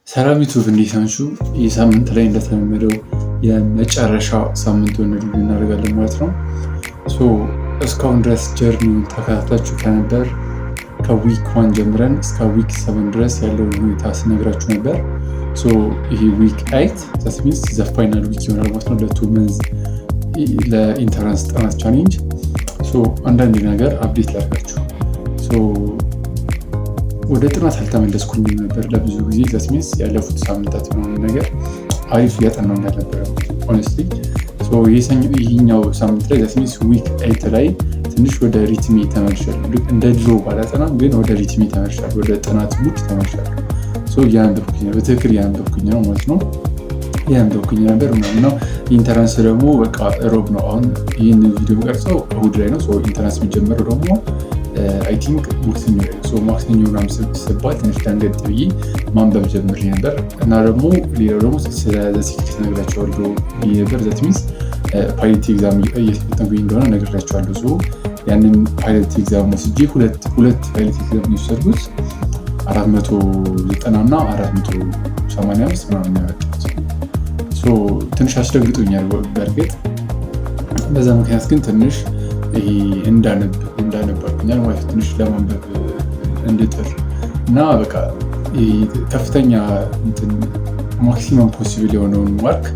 ሰላም ዩቱብ እንዴት ናችሁ? ይህ ሳምንት ላይ እንደተለመደው የመጨረሻ ሳምንቱን ሪቪው እናደርጋለን ማለት ነው። እስካሁን ድረስ ጀርኒውን ተከታትላችሁ ከነበር ከዊክ 1 ጀምረን እስከ ዊክ 7 ድረስ ያለውን ሁኔታ ስነግራችሁ ነበር። ይሄ ዊክ 8 ዛት ሚንስ ዘ ፋይናል ዊክ ይሆናል ማለት ነው ለቱ መንዝ ለኢንተራንስ ጥናት ቻሌንጅ። አንዳንድ ነገር አፕዴት ላድርጋችሁ። ወደ ጥናት አልተመለስኩኝም ነበር ለብዙ ጊዜ ዛት ሚንስ ያለፉት ሳምንታት ምናምን ነገር አሪፍ እያጠናው እንዳልነበረ ሆነስትሊ። ይህኛው ሳምንት ላይ ዛት ሚንስ ዊክ 8 ላይ ትንሽ ወደ ሪትሜ ተመልሻለሁ። ልክ እንደ ድሮ ባላጠናም ግን ወደ ሪትሜ ተመልሻለሁ፣ ወደ ጥናት ሙድ ተመልሻለሁ። እያነበብኩኝ ነው፣ በትክክል እያነበብኩኝ ነው ማለት ነው። እያነበብኩኝ ነበር ምናምን ነው። ኢንተራንስ ደግሞ በቃ ሮብ ነው። አሁን ይህን ቪዲዮ ቀርጸው እሁድ ላይ ነው። ኢንተራንስ የሚጀምረው ደግሞ አይ ቲንክ ማክሰኞ ላይ ነው። ማክሰኞ ምናምን ስባል ትንሽ ደንገጥ ብዬ ማንበብ ጀምሬ ነበር እና ደግሞ ሌላው ደግሞ ስለ ዘሴክሬት ነግራቸዋለሁ ብዬ ነበር። ዛት ሚንስ ፓይለት ኤግዛም እየተፈተንኩኝ እንደሆነ ነግራቸዋለሁ። ያንን ፓይለት ኤግዛም ወስጄ ሁለት ፓይለት ኤግዛም የወሰድኩት 490 እና 485 ምናምን ያወጣሁት ትንሽ አስደግጦኛል በእርግጥ። በዛ ምክንያት ግን ትንሽ እንዳነባብኛል ማለት ትንሽ ለማንበብ እንድጥር እና በቃ ከፍተኛ ማክሲመም ፖሲብል የሆነውን ማርክ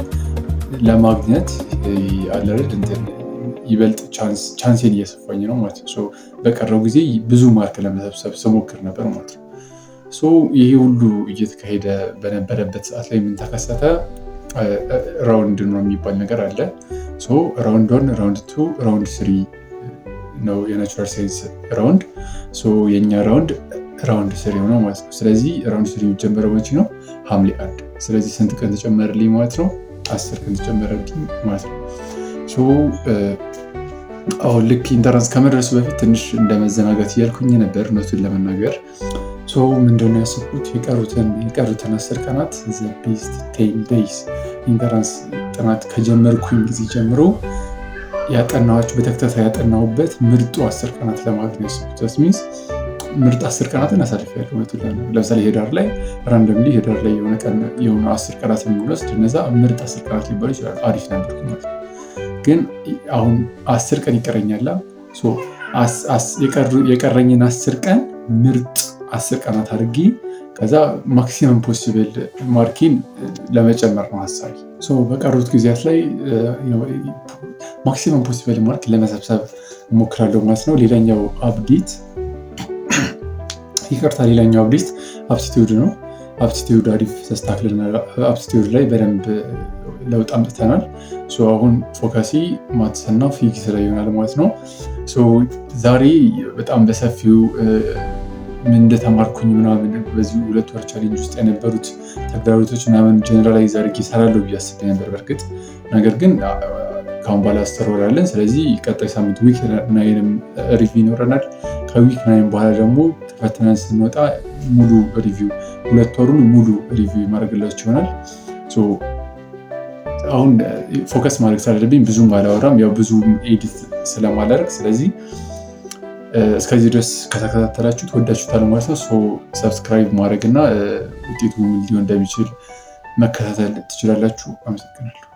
ለማግኘት አለረድ ይበልጥ ቻንሴን እየሰፋኝ ነው ማለት ነው። በቀረው ጊዜ ብዙ ማርክ ለመሰብሰብ ስሞክር ነበር ማለት ነው። ይሄ ሁሉ እየተካሄደ በነበረበት ሰዓት ላይ ምን ተከሰተ? ራውንድ ነው የሚባል ነገር አለ። ራውንድ 1፣ ራውንድ 2፣ ራውንድ 3 ነው የናቹራል ሳይንስ ራውንድ። የእኛ ራውንድ 3 ነው ማለት ነው። ስለዚህ ራውንድ 3 የሚጀመረው መቼ ነው? ሐምሌ 1። ስለዚህ ስንት ቀን ተጨመረልኝ ማለት ነው? 10 ቀን ተጨመረልኝ ማለት ነው። አሁን ልክ ኢንተራንስ ከመድረሱ በፊት ትንሽ እንደመዘናጋት እያልኩኝ ነበር እውነቱን ለመናገር። ምንድነው ያሰብኩት? የቀሩትን 10 ቀናት ዘ ቤስት 10 ዴይስ ኢንተራንስ ጥናት ከጀመርኩኝ ጊዜ ጀምሮ ያጠናኋቸው በተከታታይ ያጠናሁበት ምርጡ 10 ቀናት ለማግኘት ያሰብኩት። ዛት ሚንስ ምርጥ 10 ቀናትን አሳልፌያለሁ እውነቱን ለመናገር። ለምሳሌ ሄዳር ላይ ራንደምሊ ሄዳር ላይ የሆነ 10 ቀናትን ብንወስድ እነዛ ምርጥ 10 ቀናት ሊባሉ ይችላሉ። አሪፍ ነበር ማለት ነው። ግን አሁን 10 ቀን ይቀረኛል። የቀረኝን 10 ቀን ምርጥ 10 ቀናት አድርጌ ከዛ ማክሲመም ፖሲብል ማርኪን ለመጨመር ነው ሀሳቢ። በቀሩት ጊዜያት ላይ ማክሲመም ፖሲብል ማርክ ለመሰብሰብ እሞክራለሁ ማለት ነው። ሌላኛው አፕዴት አፕቲቲዩድ ነው። አፕቲቲዩድ አሪፍ ተስተካክለናል። አፕቲቲዩድ ላይ በደንብ ለውጥ አምጥተናል። አሁን ፎከሲ ማትስ እና ፊዚክስ ላይ ይሆናል ማለት ነው። ዛሬ በጣም በሰፊው ምን እንደተማርኩኝ ምናምን በዚህ 2 ወር ቻሌንጅ ውስጥ የነበሩት ተግዳሮቶች ምናምን ጀነራላይዝ አድርጌ እሰራለሁ ብዬ አስቤ ነበር በእርግጥ። ነገር ግን ከአሁን በኋላ አስተርወራለን። ስለዚህ ቀጣይ ሳምንት ዊክ 9 ሪቪው ይኖረናል። ከዊክ 9 በኋላ ደግሞ ተፈትነን ስንወጣ ሙሉ ሪቪው 2 ወሩን ሙሉ ሪቪው ማድረግላችሁ ይሆናል። አሁን ፎከስ ማድረግ ስላለብኝ ብዙም አላወራም፣ ያው ብዙ ኤዲት ስለማላደርግ። ስለዚህ እስከዚህ ድረስ ከተከታተላችሁት ወዳችሁታል ማለት ነው። ሰብስክራይብ ማድረግ እና ውጤቱ ምን ሊሆን እንደሚችል መከታተል ትችላላችሁ። አመሰግናለሁ።